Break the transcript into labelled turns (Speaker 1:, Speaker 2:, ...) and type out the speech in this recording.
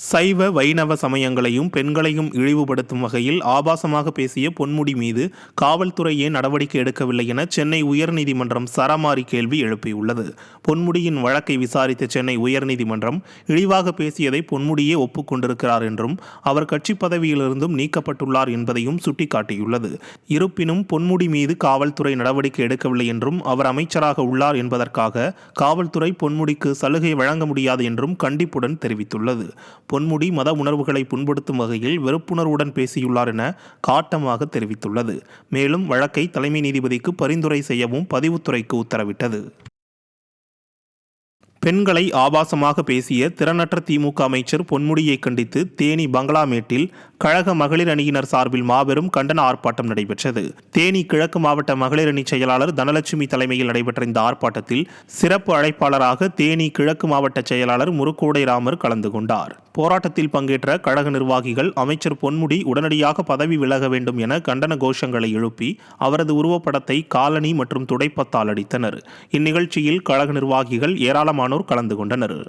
Speaker 1: சைவ வைணவ சமயங்களையும் பெண்களையும் இழிவுபடுத்தும் வகையில் ஆபாசமாக பேசிய பொன்முடி மீது காவல்துறை ஏன் நடவடிக்கை எடுக்கவில்லை என சென்னை உயர்நீதிமன்றம் சரமாரி கேள்வி எழுப்பியுள்ளது. பொன்முடியின் வழக்கை விசாரித்த சென்னை உயர்நீதிமன்றம் இழிவாக பேசியதை பொன்முடியே ஒப்புக்கொண்டிருக்கிறார் என்றும் அவர் கட்சி பதவியிலிருந்தும் நீக்கப்பட்டுள்ளார் என்பதையும் சுட்டிக்காட்டியுள்ளது. இருப்பினும் பொன்முடி மீது காவல்துறை நடவடிக்கை எடுக்கவில்லை என்றும் அவர் அமைச்சராக உள்ளார் என்பதற்காக காவல்துறை பொன்முடிக்கு சலுகை வழங்க முடியாது என்றும் கண்டிப்புடன் தெரிவித்துள்ளது. பொன்முடி மத உணர்வுகளை புண்படுத்தும் வகையில் வெறுப்புணர்வுடன் பேசியுள்ளார் என காட்டமாக தெரிவித்துள்ளது. மேலும் வழக்கை தலைமை நீதிபதிக்கு பரிந்துரை செய்யவும் பதிவுத்துறைக்கு உத்தரவிட்டது. பெண்களை ஆபாசமாக பேசிய திறனற்ற திமுக அமைச்சர் பொன்முடியை கண்டித்து தேனி பங்களாமேட்டில் கழக மகளிர் அணியினர் சார்பில் மாபெரும் கண்டன ஆர்ப்பாட்டம் நடைபெற்றது. தேனி கிழக்கு மாவட்ட மகளிர் அணி செயலாளர் தனலட்சுமி தலைமையில் நடைபெற்ற இந்த ஆர்ப்பாட்டத்தில் சிறப்பு அழைப்பாளராக தேனி கிழக்கு மாவட்ட செயலாளர் முருக்கோடை ராமர் கலந்து கொண்டார். போராட்டத்தில் பங்கேற்ற கழக நிர்வாகிகள் அமைச்சர் பொன்முடி உடனடியாக பதவி விலக வேண்டும் என கண்டன கோஷங்களை எழுப்பி அவரது உருவப்படத்தை காலணி மற்றும் துடைப்பத்தால் அடித்தனர். இந்நிகழ்ச்சியில் கழக நிர்வாகிகள் ஏராளமானோர் கலந்து கொண்டனர்.